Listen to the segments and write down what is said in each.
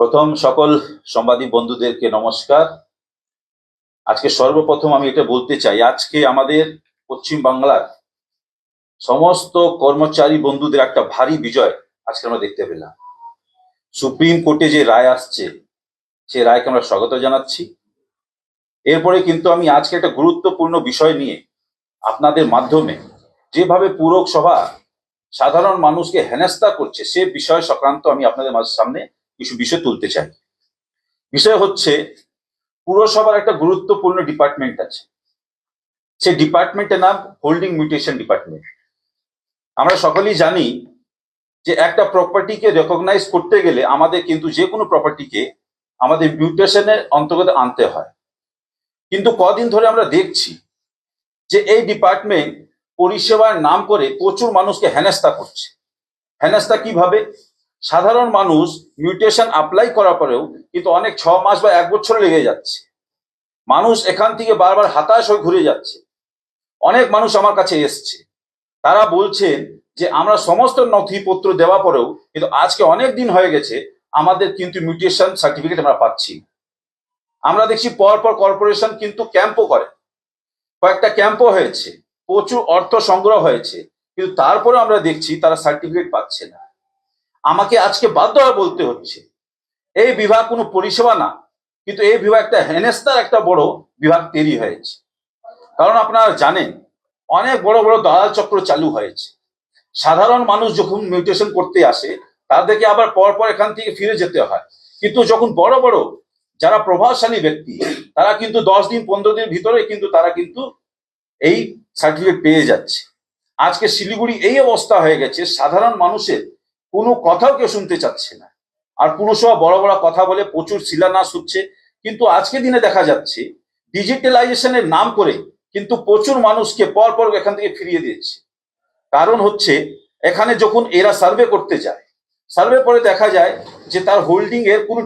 প্রথম সকল সাংবাদিক বন্ধুদেরকে নমস্কার। আজকে সর্বপ্রথম আমি এটা বলতে চাই, আজকে আমাদের পশ্চিম বাংলার সমস্ত কর্মচারী বন্ধুদের একটা ভারী বিজয় আজকে আমরা দেখতে পেলাম। সুপ্রিম কোর্টে যে রায় আসছে সেই রায়কে আমরা স্বাগত জানাচ্ছি। এরপরে কিন্তু আমি আজকে একটা গুরুত্বপূর্ণ বিষয় নিয়ে আপনাদের মাধ্যমে যেভাবে পুরসভা সাধারণ মানুষকে হেনস্থা করছে সে বিষয় সংক্রান্ত আমি আপনাদের সামনে কিছু বিষয় তুলতে চাই। বিষয় হচ্ছে, পুরসভার একটা গুরুত্বপূর্ণ ডিপার্টমেন্ট আছে, সেই ডিপার্টমেন্টের নাম হোল্ডিং মিউটেশন ডিপার্টমেন্ট। আমরা সকলেই জানি যে একটা প্রপার্টিকে রেকগনাইজ করতে গেলে আমাদের কিন্তু যে কোনো প্রপার্টিকে আমাদের মিউটেশনের অন্তর্গত আনতে হয়। কিন্তু কদিন ধরে আমরা দেখছি যে এই ডিপার্টমেন্ট পরিষেবার নাম করে প্রচুর মানুষকে হেনস্থা করছে। হেনস্থা কিভাবে? সাধারণ মানুষ মিউটেশন অ্যাপ্লাই করার পরেও কিন্তু অনেক 6 মাস বা 1 বছর লেগে যাচ্ছে। মানুষ এখান থেকে বারবার হতাশ হয়ে ঘুরে যাচ্ছে। অনেক মানুষ আমার কাছে এসছে, তারা বলছেন যে আমরা সমস্ত নথিপত্র দেওয়া পরেও কিন্তু আজকে অনেক দিন হয়ে গেছে, আমাদের কিন্তু মিউটেশন সার্টিফিকেট আমরা পাচ্ছি। আমরা দেখছি পরপর কর্পোরেশন কিন্তু ক্যাম্পও করে, কয়েকটা ক্যাম্পও হয়েছে, প্রচুর অর্থ সংগ্রহ হয়েছে, কিন্তু তারপরে আমরা দেখছি তারা সার্টিফিকেট পাচ্ছে না। আমাকে আজকে বাধ্য হয়ে বলতে হচ্ছে এই বিভাগ কোনো পরিষেবা না, কিন্তু এই বিভাগ একটা হেনস্থার একটা বড় বিভাগ তৈরি হয়েছে। কারণ আপনারা জানেন অনেক বড় বড় দালাল চক্র চালু হয়েছে। সাধারণ মানুষ যখন মিউটেশন করতে আসে তাদেরকে আবার পরপর এখান থেকে ফিরে যেতে হয়, কিন্তু যখন বড় বড় যারা প্রভাবশালী ব্যক্তি তারা কিন্তু 10 দিন 15 দিনের ভিতরে কিন্তু তারা কিন্তু এই সার্টিফিকেট পেয়ে যাচ্ছে। আজকে শিলিগুড়ি এই অবস্থা হয়ে গেছে, সাধারণ মানুষের কোনো কথাও কেউ শুনতে চাচ্ছে না। আর পুরসভা বড় বড় কথা বলে প্রচুর শিলান্যাস হচ্ছে, কিন্তু আজকে দিনে দেখা যাচ্ছে ডিজিটালাইজেশনের নাম করে কিন্তু প্রচুর মানুষকে পরপর এখান থেকে ফিরিয়ে দিয়েছে। কারণ হচ্ছে এখানে যখন এরা সার্ভে করতে যায়, সার্ভে করে দেখা যায় যে তার হোল্ডিং এর কোনো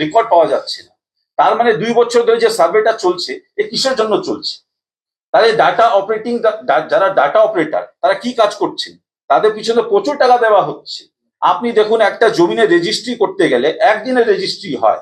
রেকর্ড পাওয়া যাচ্ছে না। তার মানে 2 বছর ধরে যে সার্ভেটা চলছে এ কিসের জন্য চলছে? তাহলে ডাটা অপারেটিং যারা ডাটা অপারেটর তারা কি কাজ করছেন? তাদের পিছনে প্রচুর টাকা দেওয়া হচ্ছে। আপনি দেখুন একটা জমিনের রেজিস্ট্রি করতে গেলে একদিনের রেজিস্ট্রি হয়।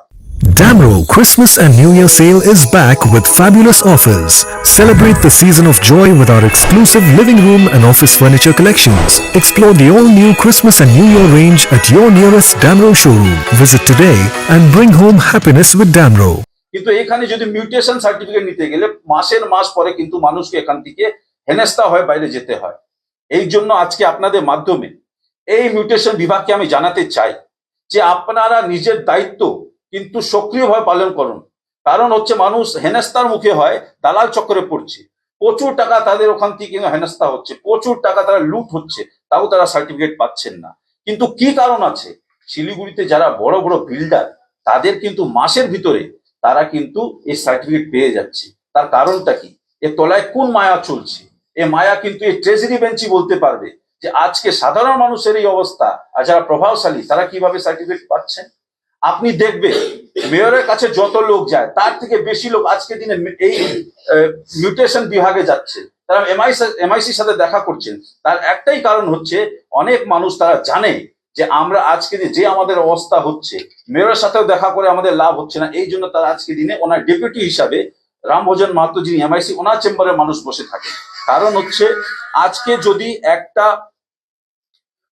Damro Christmas and New Year sale is back with fabulous offers. Celebrate the season of joy with our exclusive living room and office furniture collections. Explore the all-new Christmas and New Year range at your nearest Damro showroom. Visit today and bring home happiness with Damro. কিন্তু এখানে যদি mutation certificate নিতে গেলে মাসের মাস পরে কিন্তু মানুষকে এখান থেকে হেনস্থা হয়ে বাইরে যেতে হয়। এই জন্য আজকে আপনাদের মাধ্যমে এই মিউটেশন বিভাগকে আমি জানাতে চাই যে আপনারা নিজের দায়িত্ব কিন্তু সক্রিয়ভাবে পালন করুন। কারণ হচ্ছে মানুষ হেনস্থার মুখে হয়, দালাল চক্করে পড়ছে, প্রচুর টাকা তাদের ওখান থেকে হেনস্থা হচ্ছে, প্রচুর টাকা তারা লুট হচ্ছে, তাও তারা সার্টিফিকেট পাচ্ছেন না। কিন্তু কি কারণ আছে? শিলিগুড়িতে যারা বড় বড় বিল্ডার তাদের কিন্তু মাসের ভিতরে তারা কিন্তু এই সার্টিফিকেট পেয়ে যাচ্ছে। তার কারণটা কি? এর তলায় কোন মায়া চলছে? এ মায়া কিন্তু এই ট্রেজারি বেঞ্চই বলতে পারবে যে আজকে সাধারণ মানুষের এই অবস্থা আর যারা প্রভাবশালী তারা কিভাবে সার্টিফিকেট পাচ্ছেন। আপনি দেখবেন মেয়রের কাছে যত লোক যায় তার থেকে বেশি লোক আজকে দিনে এই মিউটেশন বিভাগে যাচ্ছে, তারা এমআইসির সাথে দেখা করছেন। তার একটাই কারণ হচ্ছে অনেক মানুষ তারা জানে যে আমরা আজকে যে আমাদের অবস্থা হচ্ছে মেয়রের সাথেও দেখা করে আমাদের লাভ হচ্ছে না, এই জন্য তারা আজকে দিনে ওনার ডেপুটি হিসাবে রামভোজন মাহাতো যিনি এমআইসি ওনার চেম্বারে মানুষ বসে থাকে। কারণ হচ্ছে আজকে যদি একটা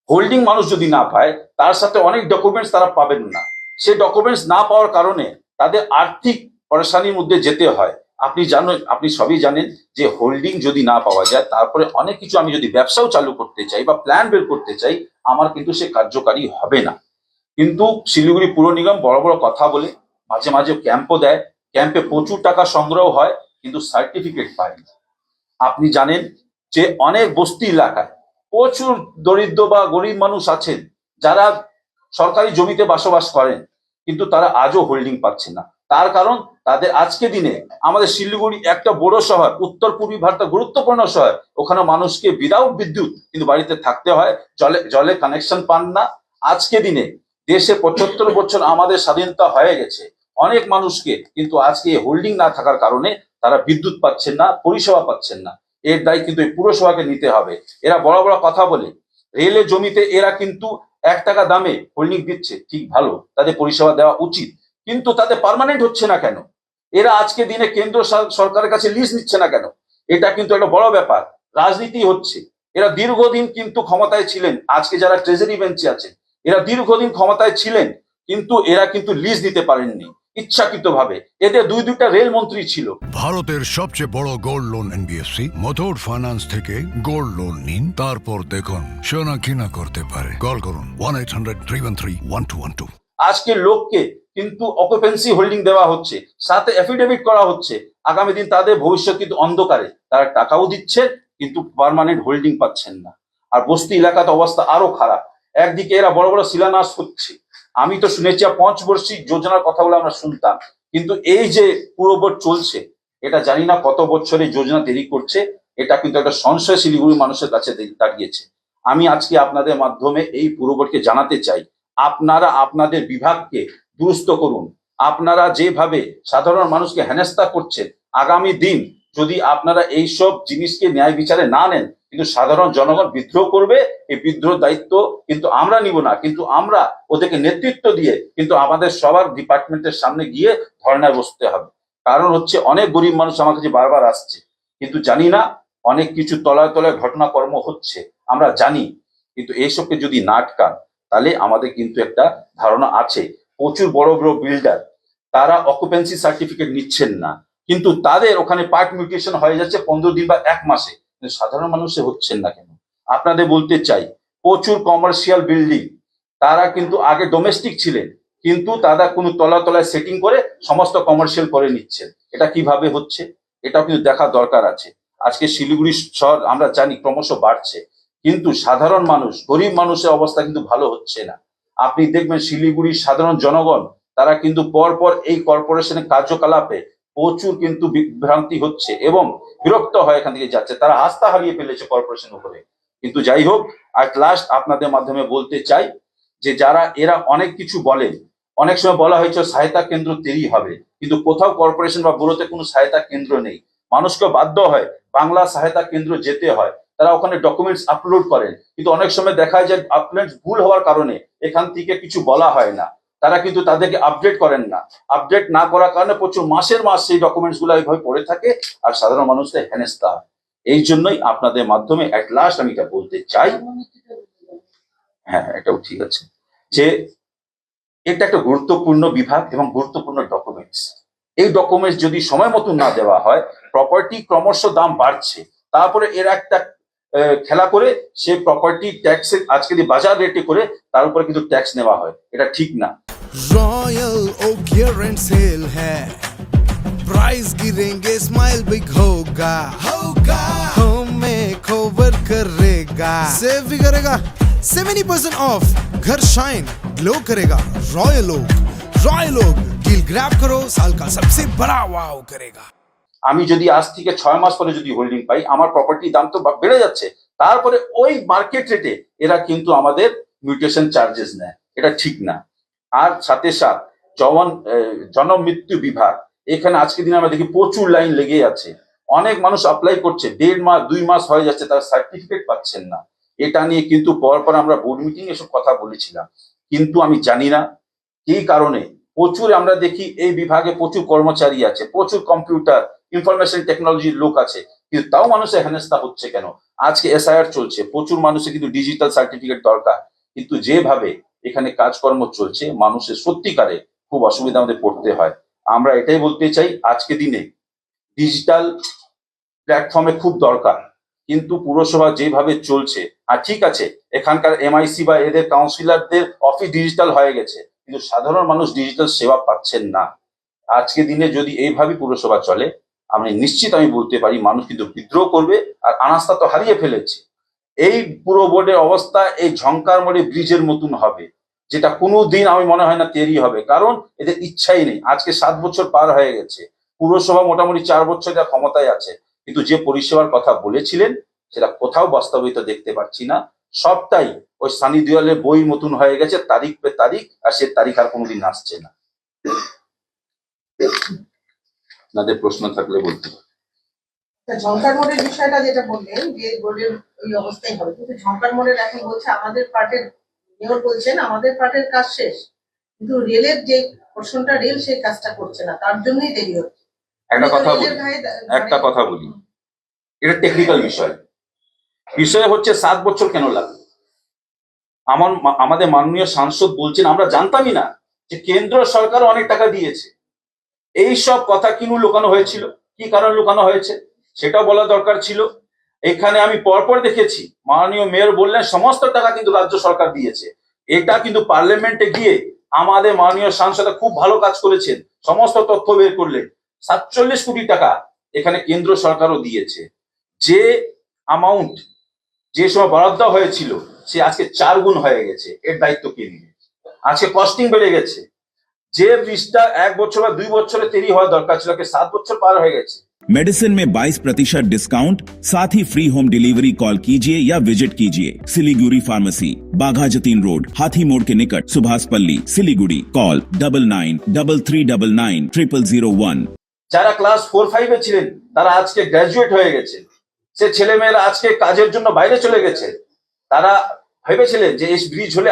হোল্ডিং মানুষ যদি না পায় তার সাথে অনেক ডকুমেন্টস তারা পাবেন না। সেই ডকুমেন্টস না পাওয়ার কারণে তাদের আর্থিক পরেশানির মধ্যে যেতে হয়। আপনি সবই জানেন যে হোল্ডিং যদি না পাওয়া যায় তারপরে অনেক কিছু আমি যদি ব্যবসাও চালু করতে চাই বা প্ল্যান বের করতে চাই আমার কিন্তু সে কার্যকারী হবে না। কিন্তু শিলিগুড়ি পুর নিগম বড় বড় কথা বলে মাঝে মাঝে ক্যাম্পও দেয়, ক্যাম্পে প্রচুর টাকা সংগ্রহ হয় কিন্তু সার্টিফিকেট পায় না। আপনি জানেন যে অনেক বস্তি এলাকায় প্রচুর দরিদ্র বা গরিব মানুষ আছেন যারা সরকারি জমিতে বসবাস করেন, কিন্তু তারা আজও হোল্ডিং পাচ্ছে না। তার কারণ তাদের আজকে দিনে আমাদের শিলিগুড়ি একটা বড় শহর, উত্তর পূর্বী ভারতের গুরুত্বপূর্ণ শহর, ওখানে মানুষকে উইদাউট বিদ্যুৎ কিন্তু বাড়িতে থাকতে হয়, জলে কানেকশন পান না। আজকে দিনে দেশে 75 বছর আমাদের স্বাধীনতা হয়ে গেছে, অনেক মানুষকে কিন্তু আজকে হোল্ডিং না থাকার কারণে তারা বিদ্যুৎ পাচ্ছেন না, পরিষেবা পাচ্ছেন না। এর দায় কিন্তু এই পুরসভাকে নিতে হবে। এরা বড় বড় কথা বলে রেলের জমিতে এরা কিন্তু 1 টাকা দামে হোল্ডিং দিচ্ছে, ঠিক ভালো, তাদের পরিষেবা দেওয়া উচিত, কিন্তু তাতে পার্মানেন্ট হচ্ছে না কেন? এরা আজকে দিনে কেন্দ্র সরকারের কাছে লিজ নিচ্ছে না কেন? এটা কিন্তু একটা বড় ব্যাপার। রাজনীতি হচ্ছে। এরা দীর্ঘদিন কিন্তু ক্ষমতায় ছিলেন। আজকে যারা ট্রেজারি বেঞ্চে আছেন, এরা দীর্ঘদিন ক্ষমতায় ছিলেন, কিন্তু এরা কিন্তু লিজ দিতে পারেননি ইচ্ছাকৃতভাবে। এদের দুইটা রেল মন্ত্রী ছিল। ভারতের সবচেয়ে বড় gold loan NBFC Muthoot finance থেকে গোল্ড লোন নিন, তারপর দেখুন সোনা কিনা করতে পারে। কল করুন 1-800-313-1212। আজকে লোককে কিন্তু অকুপেন্সি হোল্ডিং দেওয়া হচ্ছে, সাথে এফিডেভিট করা হচ্ছে। আগামী দিন তাদের ভবিষ্যৎ কিন্তু অন্ধকারে। তারা টাকাও দিচ্ছে কিন্তু পার্মানেন্ট হোল্ডিং পাচ্ছেন না। আর বস্তি এলাকাতে অবস্থা আরো খারাপ। একদিকে এরা বড় বড় শিলান্যাস করছে। আমি তো শুনেছি 5 বর্ষিক যোজনার কথাগুলো আমরা শুনতাম, কিন্তু এই যে পুরো বোর্ড চলছে, এটা জানি না কত বছরে যোজনা দেরি করছে। এটা কিন্তু একটা সংশয় শিলিগুড়ি মানুষের কাছে দাঁড়িয়েছে। আমি আজকে আপনাদের মাধ্যমে এই পুরো বোর্ডকে জানাতে চাই, আপনারা আপনাদের বিভাগকে দুরস্ত করুন। আপনারা যেভাবে সাধারণ মানুষকে হেনস্থা করছেন, আগামী দিন যদি আপনারা এইসব জিনিসকে ন্যায় বিচারে না নেন, কিন্তু সাধারণ জনগণ বিদ্রোহ করবে। এই বিদ্রোহ দায়িত্ব কিন্তু আমরা নিব না, কিন্তু আমরা ওদেরকে নেতৃত্ব দিয়ে কিন্তু আমাদের সবার ডিপার্টমেন্টের সামনে গিয়ে ধর্ণায় বসতে হবে। কারণ হচ্ছে অনেক গরিব মানুষ আমার কাছে বারবার আসছে, কিন্তু জানি না অনেক কিছু তলায় তলায় ঘটনাকর্ম হচ্ছে, আমরা জানি। কিন্তু এইসবকে যদি না আটকান, তাহলে আমাদের কিন্তু একটা ধারণা আছে। প্রচুর বড় বড় বিল্ডার, তারা অকুপেন্সি সার্টিফিকেট নিচ্ছেন না, কিন্তু তাদের ওখানে পার্ট মিউটেশন হয়ে যাচ্ছে 15 দিন বা 1 মাসে। সাধারণ মানুষে হচ্ছেন না কেন? আপনাদের বলতে চাই, প্রচুর কমার্শিয়াল বিল্ডিং, তারা কিন্তু আগে ডোমেস্টিক ছিলেন, কিন্তু তারা কোনো তলায় সেটিং করে সমস্ত কমার্শিয়াল করে নিচ্ছেন। এটা কিভাবে হচ্ছে? এটাও কিন্তু দেখা দরকার আছে। আজকে শিলিগুড়ি শহর আমরা জানি ক্রমশ বাড়ছে, কিন্তু সাধারণ মানুষ, গরিব মানুষের অবস্থা কিন্তু ভালো হচ্ছে না। আপনি দেখবেন শিলিগুড়ির সাধারণ জনগণ, তারা কিন্তু পরপর এই কর্পোরেশনের কার্যকলাপে প্রচুর কিন্তু বিভ্রান্তি হচ্ছে এবং বিরক্ত হয় এখান থেকে যাচ্ছে। তারা আস্থা হারিয়ে ফেলেছে কর্পোরেশন উপরে। কিন্তু যাই হোক, আট লাস্ট আপনাদের মাধ্যমে বলতে চাই যে যারা এরা অনেক কিছু বলেন, অনেক সময় বলা হয়েছে সহায়তা কেন্দ্র তৈরি হবে, কিন্তু কোথাও কর্পোরেশন বা ব্যুরোতে কোনো সহায়তা কেন্দ্র নেই। মানুষকে বাধ্য হয় বাংলা সহায়তা কেন্দ্র যেতে হয়। তারা ওখানে ডকুমেন্টস আপলোড করেন, কিন্তু অনেক সময় দেখা যায় আপলোড ভুল হওয়ার কারণে এখান থেকে কিছু বলা হয় না। তারা কিন্তু তাদেরকে আপডেট করেন না। আপডেট না করার কারণে প্রচুর মাসের মাস সেই ডকুমেন্টস গুলো এইভাবে পড়ে থাকে, আর সাধারণ মানুষদের হেনস্থা হয়। এই জন্যই আপনাদের মাধ্যমে এট লাস্ট আমি এটা বলতে চাই, হ্যাঁ এটাও ঠিক আছে, যে এটা একটা গুরুত্বপূর্ণ বিভাগ এবং গুরুত্বপূর্ণ ডকুমেন্টস। এই ডকুমেন্টস যদি সময় মতো না দেওয়া হয়, প্রপার্টি ক্রমশ দাম বাড়ছে, তারপরে এর একটা খেলা করে সে প্রপার্টি ট্যাক্সের আজকে বাজার রেটে করে তার উপরে কিন্তু ট্যাক্স নেওয়া হয়। এটা ঠিক না। रॉयल ओक ईयर सेल है, प्राइस गिरेंगे स्माइल बिग होगा होगा, हमें कवर करेगा, सेव भी करेगा 70% ऑफ, घर शाइन ग्लो करेगा। रॉयल ओक डील ग्रैब करो, साल का सबसे बड़ा वाव करेगा। আমি যদি আজ থেকে 6 মাস পরে যদি হোল্ডিং পাই, আমার প্রপার্টির দাম তো বেড়ে যাচ্ছে, তারপরে ওই মার্কেট রেটে এরা কিন্তু আমাদের মিউটেশন চার্জেস নেয়। এটা ঠিক না। আর সাথে সাথে জন্ম মৃত্যু বিভাগ, এখানে আজকে দিনে আমরা দেখি প্রচুর লাইন লেগে আছে। অনেক মানুষ অ্যাপ্লাই করছে, 1.5 মাস 2 মাস হয়ে যাচ্ছে, তারা সার্টিফিকেট পাচ্ছেন না। এটা নিয়ে কিন্তু পরপর আমরা বোর্ড মিটিং এসব কথা বলেছিলাম, কিন্তু আমি জানি না কি কারণে প্রচুর আমরা দেখি এই বিভাগে প্রচুর কর্মচারী আছে, প্রচুর কম্পিউটার ইনফরমেশন টেকনোলজির লোক আছে, কিন্তু তাও মানুষের হেনস্থা হচ্ছে কেন? আজকে এসআইআর চলছে, প্রচুর মানুষের কিন্তু ডিজিটাল সার্টিফিকেট দরকার, কিন্তু যেভাবে এখানে কাজকর্ম চলছে, মানুষের সত্যিকারে খুব অসুবিধা আমাদের পড়তে হয়। আমরা এটাই বলতে চাই, আজকে দিনে ডিজিটাল প্ল্যাটফর্মে খুব দরকার, কিন্তু পুরসভা যেভাবে চলছে, আর ঠিক আছে এখানকার এমআইসি বা এদের কাউন্সিলরদের অফিস ডিজিটাল হয়ে গেছে, কিন্তু সাধারণ মানুষ ডিজিটাল সেবা পাচ্ছেন না। আজকে দিনে যদি এইভাবে পুরসভা চলে, আমি নিশ্চিত আমি বলতে পারি মানুষ কিন্তু বিদ্রোহ করবে, আর আনাস্থা তো হারিয়ে ফেলেছে। এই পুরো বোর্ডের অবস্থা এই ঝংকারমোড়ে ব্রিজের মতন হবে, যেটা কোনোদিন আমি মনে হয় না তৈরি হবে, কারণ এদের ইচ্ছাই নেই। আজকে 7 বছর পার হয়ে গেছে, পুরসভা মোটামুটি 4 বছর এরা ক্ষমতায় আছে, কিন্তু যে পরিষেবার কথা বলেছিলেন সেটা কোথাও বাস্তবিত দেখতে পাচ্ছি না। সবটাই ওই সানি দেওয়ালের বই মতন হয়ে গেছে, তারিখ পে তারিখ, আর সে তারিখ আর কোনোদিন আসছে না। আপনাদের প্রশ্ন থাকলে বলতে পারেন। ঝংকার মোড়ের বিষয়টা যেটা বললেন যে বোর্ডের ওই অবস্থাই হবে, কিন্তু ঝংকার মোড়ের এখন বলছে আমাদের পার্টের মেয়র বলছেন আমাদের পার্টের কাজ শেষ, কিন্তু রেলের যে পোর্শনটা রেল সেই কাজটা করছে না, তার জন্যই দেরি হচ্ছে। একটা কথা বলি, রেলের গায়ে একটা কথা বলি, এটা টেকনিক্যাল বিষয়। বিষয় হচ্ছে 7 বছর কেন লাগবে? আমাদের মাননীয় সাংসদ বলছেন আমরা জানতামই না যে কেন্দ্র সরকার অনেক টাকা দিয়েছে। এই সব কথা কিনু লুকানো হয়েছিল, কি কারণ লুকানো হয়েছে সেটাও বলা দরকার ছিল। এখানে আমি পরপর দেখেছি মাননীয় মেয়র বললেন সমস্ত টাকা কিন্তু রাজ্য সরকার দিয়েছে। এটা কিন্তু পার্লামেন্টে গিয়ে আমাদের মাননীয় সাংসদ খুব ভালো কাজ করেছেন, সমস্ত তথ্য বের করলেন। 47 কোটি টাকা এখানে কেন্দ্র সরকারও দিয়েছে। যে অ্যামাউন্ট যে সময় বরাদ্দ হয়েছিল সে আজকে 4 গুণ হয়ে গেছে। এর দায়িত্ব কে নিবে? আজকে কস্টিং বেড়ে গেছে। যে ব্রিজটা 1 বছর বা 2 বছরে তৈরি হওয়া দরকার ছিল, 7 বছর পার হয়ে গেছে। मेडिसिन में 22% डिस्काउंट, साथ ही फ्री होम डिलीवरी। कॉल कीजिए या विजिट कीजिए सिलीगुड़ी फार्मेसी, बाघा जतीन रोड, हाथी मोड़ के निकट, सुभाष पल्ली, सिलीगुड़ी। कॉल 9933990001। যারা ক্লাস 4-5 এ ছিলেন তারা আজকে গ্রাজুয়েট হয়ে গেছে। সে ছেলেমেয়েরা আজকে কাজের জন্য বাইরে চলে গেছে। তারা ভেবেছিলেন যে এই ব্রিজ হলে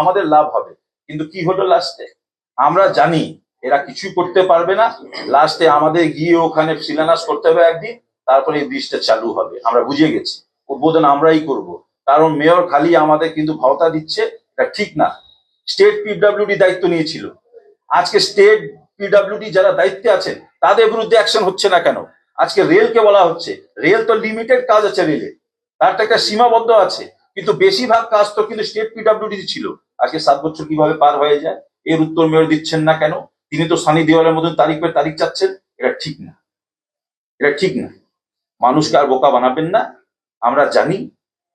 আমাদের লাভ হবে, কিন্তু কি হলো লাস্টে? আমরা জানি এরা কিছুই করতে পারবে না। লাস্টে আমাদের গিয়ে ওখানে শিলান্যাস করতে হবে একদিন, তারপরে এই ব্রিজটা চালু হবে। আমরা বুঝে গেছি উদ্বোধন আমরাই করব, কারণ মেয়র খালি আমাদের কিন্তু ভাওতা দিচ্ছে, এটা ঠিক না। স্টেট পিডব্লিউডি দায়িত্ব নিয়েছিল, আজকে স্টেট পিডব্লিউডি যারা দায়িত্বে আছেন তাদের বিরুদ্ধে অ্যাকশন হচ্ছে না কেন? আজকে রেলকে বলা হচ্ছে, রেল তো লিমিটেড কাজ আছে, রেলে তার তো একটা সীমাবদ্ধ আছে, কিন্তু বেশিরভাগ কাজ তো কিন্তু স্টেট পিডব্লিউডি ছিল। আজকে 7 বছর কিভাবে পার হয়ে যায় এর উত্তর মেয়র দিচ্ছেন না কেন? তিনি তো সানি দেওয়ালের মতন তারিখ পে তারিখ চাচ্ছেন। এটা ঠিক না, এটা ঠিক না। মানুষকে আর বোকা বানাবেন না। আমরা জানি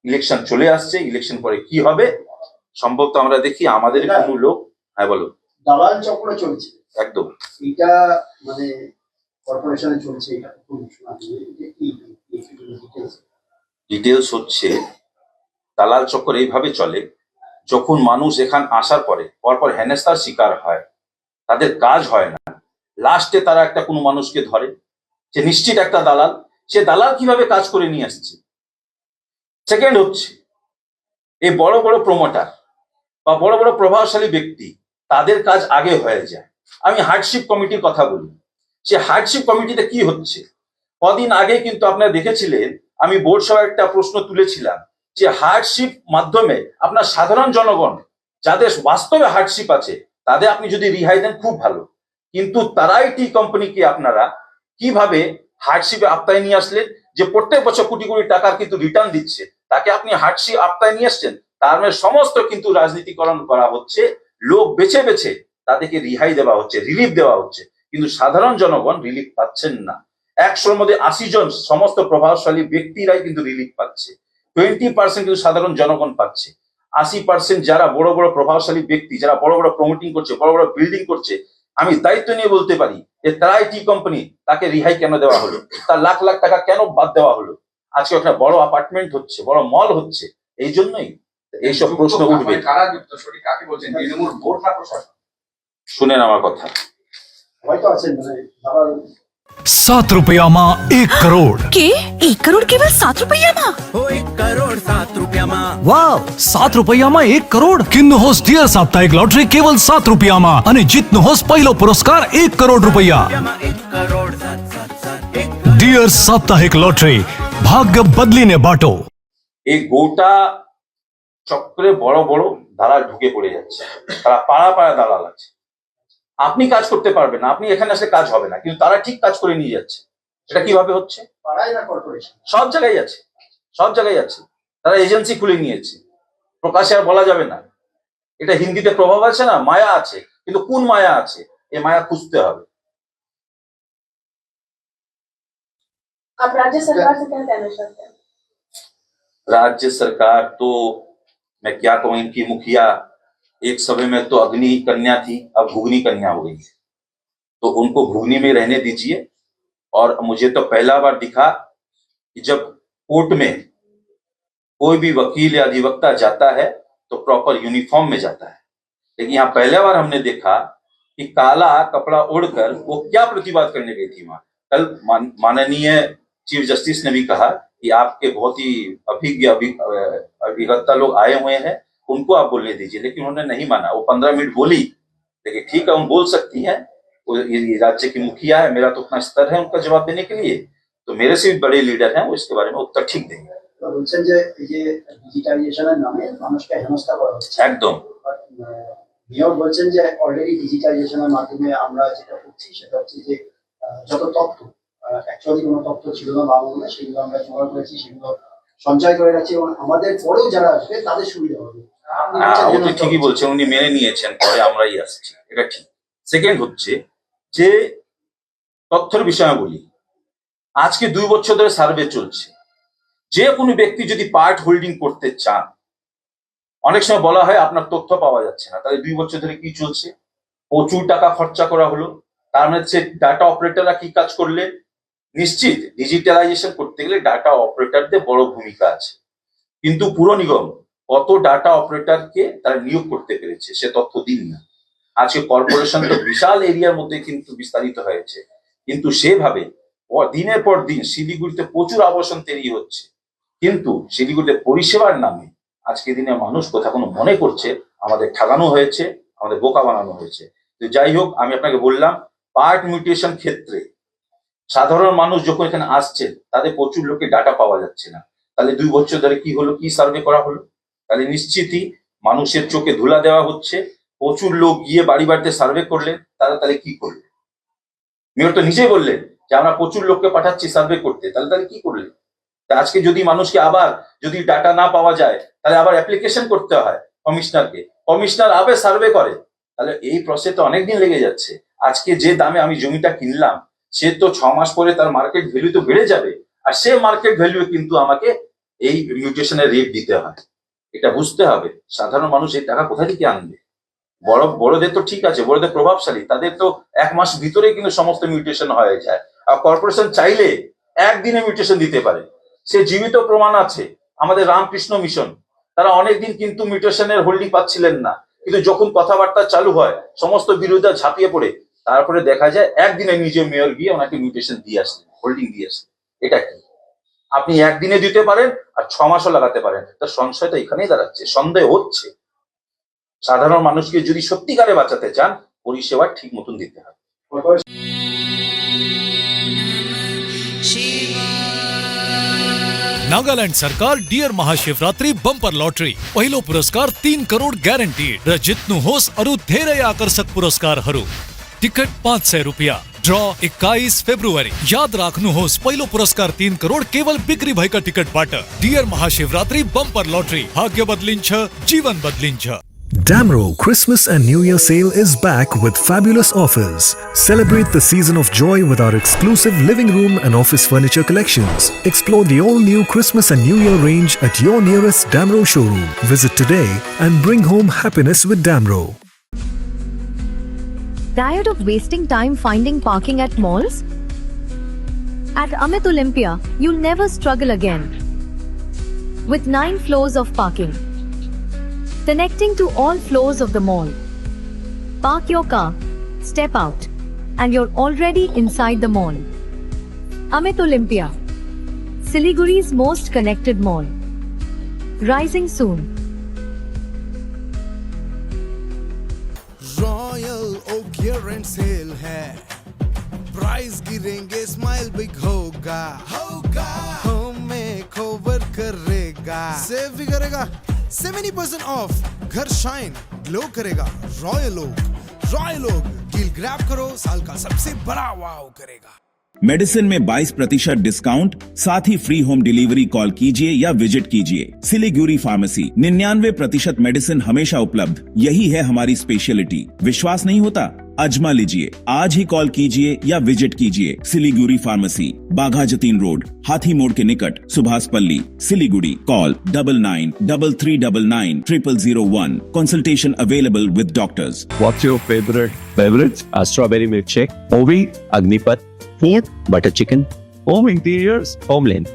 ইলেকশন চলে আসছে, ইলেকশন পরে কি হবে সম্ভবত আমরা দেখি। আমাদের কোনো লোক, হ্যাঁ বলো। দালাল চক্র চলছে একদম এটা, মানে কর্পোরেশনে চলছে এটা খুব শোনা ডিটেলস হচ্ছে দালাল চক্র এইভাবে চলে, যখন মানুষ এখান আসার পরে পরপর হেনস্থার শিকার হয়, তাদের কাজ হয় না, লাস্টে তারা একটা কোনো মানুষকে ধরে, সে নিশ্চিত একটা দালাল, সে দালাল কিভাবে কাজ করে নিয়ে আসছে। সেকেন্ড হচ্ছে এই বড় বড় প্রমোটার বা বড় বড় প্রভাবশালী ব্যক্তি, তাদের কাজ আগে হয়ে যায়। আমি হার্ডশিপ কমিটির কথা বলি, সে হার্ডশিপ কমিটিতে কি হচ্ছে? কদিন আগে কিন্তু আপনারা দেখেছিলেন আমি বোর্ড সভায় একটা প্রশ্ন তুলেছিলাম যে হার্ডশিপ মাধ্যমে আপনার সাধারণ জনগণ যাদের বাস্তবে হার্ডশিপ আছে তাদের আপনি যদি রিহাই দেন খুব ভালো, কিন্তু তারাই টি কোম্পানিকে আপনারা কিভাবে হার্ডশিপে আওতায় নিয়ে আসলেন? যে প্রত্যেক বছর কোটি কোটি টাকার কিন্তু রিটার্ন দিচ্ছে, তাকে আপনি হার্ডশিপ আওতায় নিয়ে আসছেন। তার মানে সমস্ত কিন্তু রাজনীতিকরণ করা হচ্ছে, লোক বেছে বেছে তাদেরকে রিহাই দেওয়া হচ্ছে, রিলিফ দেওয়া হচ্ছে, কিন্তু সাধারণ জনগণ রিলিফ পাচ্ছেন না। 100-র মধ্যে 80 জন সমস্ত প্রভাবশালী ব্যক্তিরাই কিন্তু রিলিফ পাচ্ছে, 20% কিন্তু সাধারণ জনগণ পাচ্ছে। 80% যারা বড় বড় প্রভাবশালী ব্যক্তি, যারা বড় বড় প্রমোটিং করছে, বড় বড় বিল্ডিং করছে, আমি দায়িত্ব নিয়ে বলতে পারি যে তারাই টি কোম্পানি, তাকে রিহাই কেন দেওয়া হলো? তার লাখ লাখ টাকা কেন বাদ দেওয়া হলো? আজকে একটা বড় অ্যাপার্টমেন্ট হচ্ছে, বড় মল হচ্ছে, এই জন্যই এইসব প্রশ্ন উঠবে। কারা যুক্ত সঠিক কাকে বলছেন? তৃণমূল বোর্ড না প্রশাসন? শুনেন আমার কথা। হয়তো আছেন মানে দালাল। 7 रुपया माँ 1 करोड़। के 1 करोड़ केवल 7 रुपया माँ? वाव, 7 रुपया માં 1 કરોડ. કિન્નું હોસ ડિયર સાપ્તાહિક લોટરી કેવલ 7 રૂપિયામાં અને જીતનું હોસ પહેલો પુરસ્કાર 1 કરોડ રૂપિયા. ડિયર સાપ્તાહિક લોટરી, ભાગ્ય બદલીને બાટો. এই গোটা চক্রে বড় বড় দালাল ঢুকে পড়ে যাচ্ছে, তারা পাড়া পাড়া দালাল আছে। আপনি কাজ করতে পারবেন না, আপনি এখানে আসলে কাজ হবে না, কিন্তু তারা ঠিক কাজ করে নিয়ে যাচ্ছে। এটা কিভাবে হচ্ছে? পাড়ায় না কর্পোরেশন, সব জায়গায় আছে, সব জায়গায় আছে। তারা এজেন্সি খুলে নিয়েছে, প্রকাশ্যে আর বলা যাবে না। এটা হিন্দিতে প্রভাব আছে না, মায়া আছে, কিন্তু কোন মায়া আছে এই মায়া খুঁজতে হবে। आप राज्य सरकार से क्या कहना चाहते हैं? राज्य सरकार तो मैं क्या कहूँ, इनकी मुखिया एक समय में तो अग्नि कन्या थी, अब घुगनी कन्या हो गई है, तो उनको घुगनी में रहने दीजिए। और मुझे तो पहला बार दिखा कि जब कोर्ट में कोई भी वकील या अधिवक्ता जाता है तो प्रॉपर यूनिफॉर्म में जाता है, लेकिन यहाँ पहले बार हमने देखा कि काला कपड़ा ओढ़कर वो क्या प्रतिवाद करने गई थी वहां। कल माननीय चीफ जस्टिस ने भी कहा कि आपके बहुत ही अभिज्ञ अभिज्ञता लोग आए हुए हैं, उनको आप बोलने दीजिए, लेकिन उन्होंने नहीं माना। वो 15 मिनट बोली, लेकिन ठीक है, उन बोल सकती हैं, वो ये राज्य की मुखिया है, मेरा तो उतना स्तर है उनका जवाब देने के लिए, तो मेरे से भी बड़े लीडर हैं, वो इसके बारे में उत्तर ठीक देंगे। তো বলছেন যে এই যে ডিজিটাইজেশনের নামে মানুষকে হেনস্থা করা হচ্ছে একদম। মেয়র বলছেন যে অলরেডি ডিজিটাইজেশনের মাধ্যমে আমরা যেটা করছি সেটা হচ্ছে যে যত তথ্য অ্যাকচুয়ালি কোনো তথ্য ছিল না বাংলা, সেগুলো আমরা জোগাড় করেছি, সেগুলো সঞ্চয় করে রাখছি এবং আমাদের পরেও যারা আসবে তাদের সুবিধা হবে। ও তো ঠিকই বলছেন, উনি মেনে নিয়েছেন, পরে আমরাই আসছি, এটা ঠিক। সেকেন্ড হচ্ছে যে তথ্যের বিষয়ে বলি, আজকে 2 বছর ধরে সার্ভে চলছে। যে কোনো ব্যক্তি যদি পার্ট হোল্ডিং করতে চান, অনেক সময় বলা হয় আপনার তথ্য পাওয়া যাচ্ছে না, তাহলে 2 বছর ধরে কি চলছে? প্রচুর টাকা খরচা করা হলো। তার মানে সে ডাটা অপারেটররা কি কাজ করলে? নিশ্চিত ডিজিটালাইজেশন করতে গেলে ডাটা অপারেটরদের বড় ভূমিকা আছে, কিন্তু পুর নিগম কত ডাটা অপারেটরকে তারা নিয়োগ করতে পেরেছে সে তথ্য দিন না। আজকে কর্পোরেশন তো বিশাল এরিয়ার মধ্যে কিন্তু বিস্তারিত হয়েছে, কিন্তু সেভাবে দিনের পর দিন শিলিগুড়িতে প্রচুর আবাসন তৈরি হচ্ছে, কিন্তু শিলিগুড়িতে পরিষেবার নামে আজকে দিনে মানুষ কোথাও কোনো মনে করছে আমাদের ঠকানো হয়েছে, আমাদের বোকা বানানো হয়েছে। তো যাই হোক, আমি আপনাকে বললাম পার্ট মিউটেশন ক্ষেত্রে সাধারণ মানুষ যখন এখানে আসছে তাদের প্রচুর লোকের ডাটা পাওয়া যাচ্ছে না, তাহলে 2 বছর ধরে কি হলো, কি সার্ভে করা হলো? তাহলে নিশ্চিতই মানুষের চোখে ধুলা দেওয়া হচ্ছে। প্রচুর লোক গিয়ে বাড়ি বাড়িতে সার্ভে করলেন, তারা তাহলে কি করলেন? মেয়র তো নিজেই বললেন যে আমরা প্রচুর লোককে পাঠাচ্ছি সার্ভে করতে, তাহলে কি করলেন? আজকে যদি মানুষকে আবার যদি ডাটা না পাওয়া যায়, তাহলে আবার অ্যাপ্লিকেশন করতে হয় কমিশনারকে, কমিশনার আবার সার্ভে করে, তাহলে এই প্রসেস তো অনেকদিন লেগে যাচ্ছে। আজকে যে দামে আমি জমিটা কিনলাম, সে তো 6 মাস পরে তার মার্কেট ভ্যালু তো বেড়ে যাবে, আর সে মার্কেট ভ্যালু কিন্তু আমাকে এই মিউটেশনের রেট দিতে হয়। এটা বুঝতে হবে সাধারণ মানুষ এই টাকা কোথা থেকে আনবে। বড়দের তো ঠিক আছে, বড়দের প্রভাবশালী, তাদের তো 1 মাস ভিতরে কিন্তু সমস্ত মিউটেশন হয়ে যায়। আর কর্পোরেশন চাইলে একদিনে মিউটেশন দিতে পারে, সে জীবিত প্রমাণ আছে। আমাদের রামকৃষ্ণ মিশন তারা অনেকদিন কিন্তু মিউটেশনের হোল্ডিং পাচ্ছিলেন না, কিন্তু যখন কথাবার্তা চালু হয় সমস্ত বিরোধীরা ঝাঁপিয়ে পড়ে, তারপরে দেখা যায় একদিনে নিজে মেয়র গিয়ে ওনাকে মিউটেশন দিয়ে আসলেন, হোল্ডিং দিয়ে আসলেন। এটা কি আপনি একদিনে দিতে পারেন আর 6 মাসও লাগাতে পারেন? তার সংশয় তো এখানেই দাঁড়াচ্ছে, সন্দেহ হচ্ছে। সাধারণ মানুষকে যদি সত্যিকারে বাঁচাতে চান, পরিষেবা ঠিক মতন দিতে হবে। नागालैंड सरकार डियर महाशिवरात्रि बंपर लॉटरी पहिलो पुरस्कार 3 करोड़ ग्यारंटीड र जित्नु होस् अरु धेरै आकर्षक पुरस्कारहरू। टिकट 500 रुपियाँ। ड्र 21 फेब्रुअरी। याद राख्नुहोस् पहिलो पुरस्कार 3 करोड़ केवल बिक्री भएका टिकटबाट। डियर महाशिवरात्रि बंपर लॉटरी, भाग्य बदलिन्छ, जीवन बदलिन्छ। Damro Christmas and New Year sale is back with fabulous offers. Celebrate the season of joy with our exclusive living room and office furniture collections. Explore the all-new Christmas and New Year range at your nearest Damro showroom. Visit today and bring home happiness with Damro. Tired of wasting time finding parking at malls? At Amit Olympia, you'll never struggle again. With 9 floors of parking, connecting to all floors of the mall. Park your car, step out, and you're already inside the mall. Amit Olympia, Siliguri's most connected mall. Rising soon. Royal Oak year end sale है, price गिरेंगे smile big होगा, home makeover करेगा, save भी करेगा 70% off, घर shine glow करेगा। Royal Oak deal grab करो, साल का सबसे बड़ा वाव करेगा। मेडिसिन में 22% डिस्काउंट, साथ ही फ्री होम डिलीवरी कॉल कीजिए या विजिट कीजिए। सिलीगुड़ी फार्मेसी 99% मेडिसिन हमेशा उपलब्ध, यही है हमारी स्पेशलिटी। विश्वास नहीं होता? आजमा लीजिए। आज ही कॉल कीजिए या विजिट कीजिए। सिलीगुड़ी फार्मेसी, बाघा जतीन रोड, हाथी मोड़ के निकट, सुभाष पल्ली, Siliguri. Call 9933990001। Consultation available with doctors. What's your favorite beverage? A strawberry milkshake. Ovi, Agnipat. Yep. Butter chicken. Home interiors, Homeland.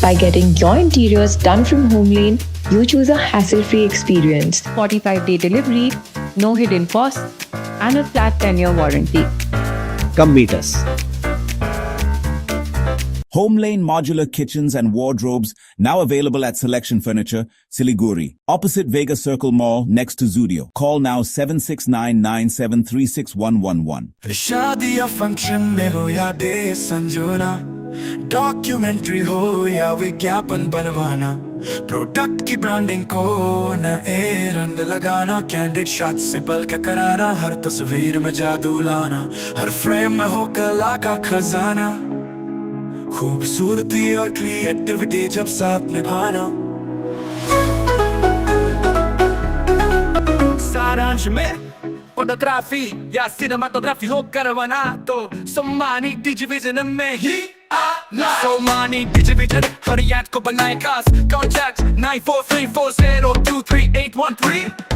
By getting your interiors done from Homelane, you choose a hassle-free experience. 45-day delivery, no hidden costs, and a flat 10-year warranty. Come meet us. Home Lane Modular Kitchens and Wardrobes, now available at Selection Furniture, Siliguri, opposite Vega Circle Mall, next to Zudio. Call now 7699736111. शादी या function में हो या day संजोना, documentary हो या विज्ञापन बनवाना, product की ब्रांडिंग को न ए रंग लगाना, कैंडिड शॉट से बल्क कराना, हर तस्वीर में जादू लाना, हर फ्रेम में हो कला का खजाना, खूबसूरती और क्रिएटिविटी जब साथ निभाना। सारांश में फोटोग्राफी या सिनेमाटोग्राफी हो करवाना तो सोमानी डिजिविजन में ही आना। सोमानी डिजिविजन हर याद को बनाए खास। कॉन्टैक्ट 9434023813।